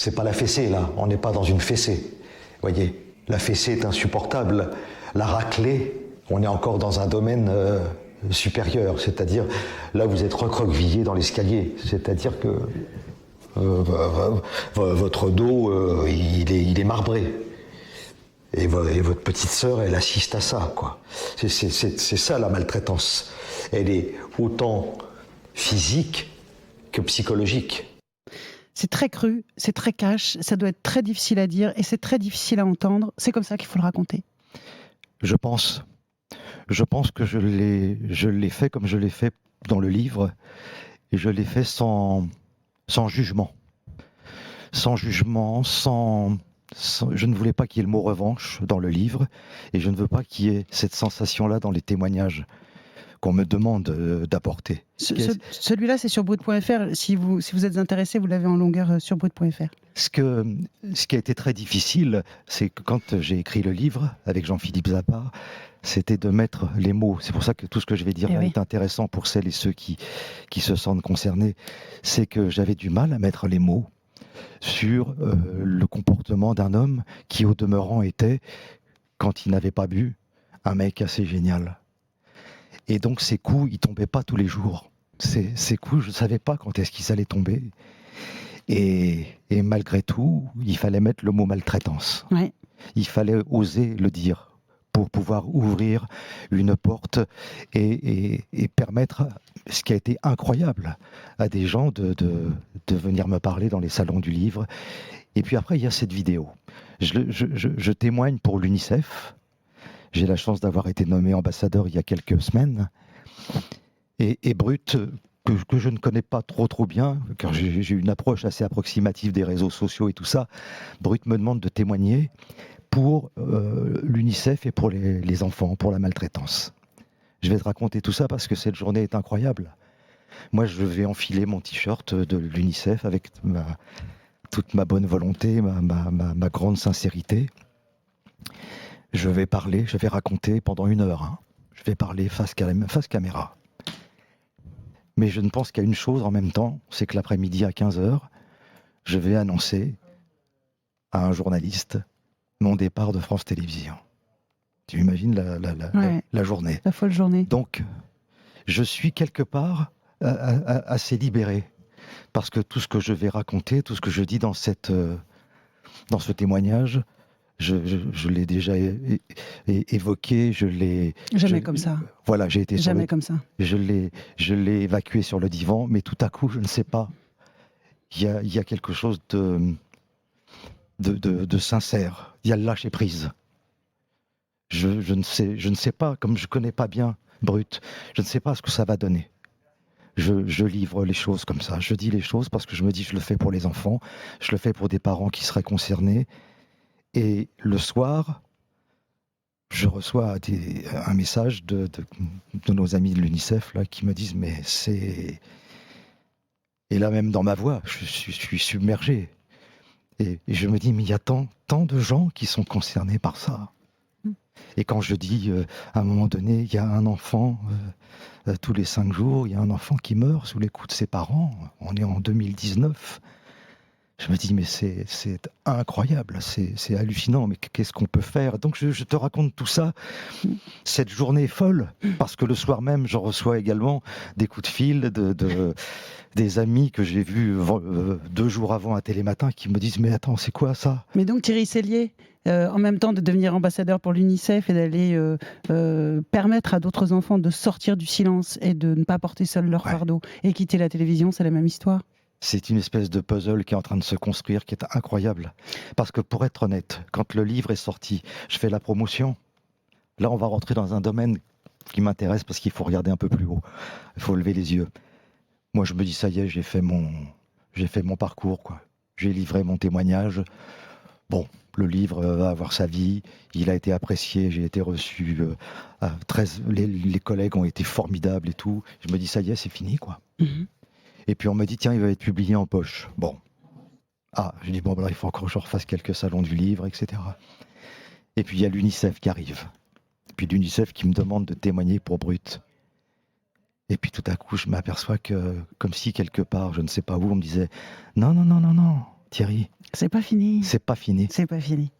c'est pas la fessée, là. On n'est pas dans une fessée. Vous voyez, la fessée est insupportable. La raclée, on est encore dans un domaine supérieur. C'est-à-dire, là, vous êtes recroquevillé dans l'escalier. C'est-à-dire que votre dos, il est marbré. Et votre petite sœur, elle assiste à ça, quoi. C'est ça, la maltraitance. Elle est autant physique que psychologique. C'est très cru, c'est très cash, ça doit être très difficile à dire et c'est très difficile à entendre. C'est comme ça qu'il faut le raconter. Je pense que je l'ai fait comme je l'ai fait dans le livre, et je l'ai fait sans jugement. Sans jugement, je ne voulais pas qu'il y ait le mot revanche dans le livre, et je ne veux pas qu'il y ait cette sensation-là dans les témoignages qu'on me demande d'apporter. Celui-là, c'est sur Brut.fr. Si vous êtes intéressé, vous l'avez en longueur sur Brut.fr. Ce qui a été très difficile, c'est que quand j'ai écrit le livre avec Jean-Philippe Zappa, c'était de mettre les mots. C'est pour ça que tout ce que je vais dire est intéressant pour celles et ceux qui se sentent concernés. C'est que j'avais du mal à mettre les mots sur le comportement d'un homme qui, au demeurant, était, quand il n'avait pas bu, un mec assez génial. Et donc ces coups, ils tombaient pas tous les jours. Ces coups, je ne savais pas quand est-ce qu'ils allaient tomber. Et malgré tout, il fallait mettre le mot maltraitance. Ouais. Il fallait oser le dire pour pouvoir ouvrir une porte et permettre, ce qui a été incroyable, à des gens de venir me parler dans les salons du livre. Et puis après, il y a cette vidéo. Je témoigne pour l'UNICEF. J'ai la chance d'avoir été nommé ambassadeur il y a quelques semaines. Et Brut, que je ne connais pas trop bien, car j'ai une approche assez approximative des réseaux sociaux et tout ça, Brut me demande de témoigner pour l'UNICEF et pour les enfants, pour la maltraitance. Je vais te raconter tout ça parce que cette journée est incroyable. Moi, je vais enfiler mon t-shirt de l'UNICEF avec toute ma bonne volonté, ma grande sincérité. Je vais parler, je vais raconter pendant 1 heure. Hein. Je vais parler face caméra. Mais je ne pense qu'à une chose en même temps, c'est que l'après-midi à 15h, je vais annoncer à un journaliste mon départ de France Télévisions. Tu imagines la journée. La folle journée. Donc, je suis quelque part assez libéré. Parce que tout ce que je vais raconter, tout ce que je dis dans ce témoignage, je l'ai déjà évoqué, Jamais comme ça. Voilà, j'ai été jamais comme ça. Je l'ai évacué sur le divan, mais tout à coup, je ne sais pas. Il y a quelque chose de sincère. Il y a le lâcher prise. Je ne sais pas, comme je connais pas bien Brut, je ne sais pas ce que ça va donner. Je livre les choses comme ça. Je dis les choses parce que je me dis je le fais pour les enfants, je le fais pour des parents qui seraient concernés. Et le soir, je reçois un message de nos amis de l'UNICEF là, qui me disent mais c'est... Et là même dans ma voix, je suis submergé. Et je me dis mais il y a tant de gens qui sont concernés par ça. Et quand je dis, à un moment donné, il y a un enfant, tous les 5 jours, il y a un enfant qui meurt sous les coups de ses parents, on est en 2019, je me dis, mais c'est incroyable, c'est hallucinant, mais qu'est-ce qu'on peut faire? Donc je te raconte tout ça. Cette journée est folle, parce que le soir même, je reçois également des coups de fil des amis que j'ai vus 2 jours avant à Télématin qui me disent, mais attends, c'est quoi ça? Mais donc Thierry Sellier, en même temps de devenir ambassadeur pour l'UNICEF et d'aller permettre à d'autres enfants de sortir du silence et de ne pas porter seuls leur fardeau et quitter la télévision, c'est la même histoire? C'est une espèce de puzzle qui est en train de se construire, qui est incroyable. Parce que pour être honnête, quand le livre est sorti, je fais la promotion. Là, on va rentrer dans un domaine qui m'intéresse parce qu'il faut regarder un peu plus haut. Il faut lever les yeux. Moi, je me dis, ça y est, j'ai fait mon parcours, quoi. J'ai livré mon témoignage. Bon, le livre va avoir sa vie. Il a été apprécié, j'ai été reçu. Les collègues ont été formidables et tout. Je me dis, ça y est, c'est fini, quoi. Mm-hmm. Et puis on me dit, tiens, il va être publié en poche. Bon. Ah, je dis, bon, ben là, il faut encore que je refasse quelques salons du livre, etc. Et puis il y a l'UNICEF qui arrive. Et puis l'UNICEF qui me demande de témoigner pour Brut. Et puis tout à coup, je m'aperçois que, comme si quelque part, je ne sais pas où, on me disait, non, Thierry. C'est pas fini. C'est pas fini. C'est pas fini.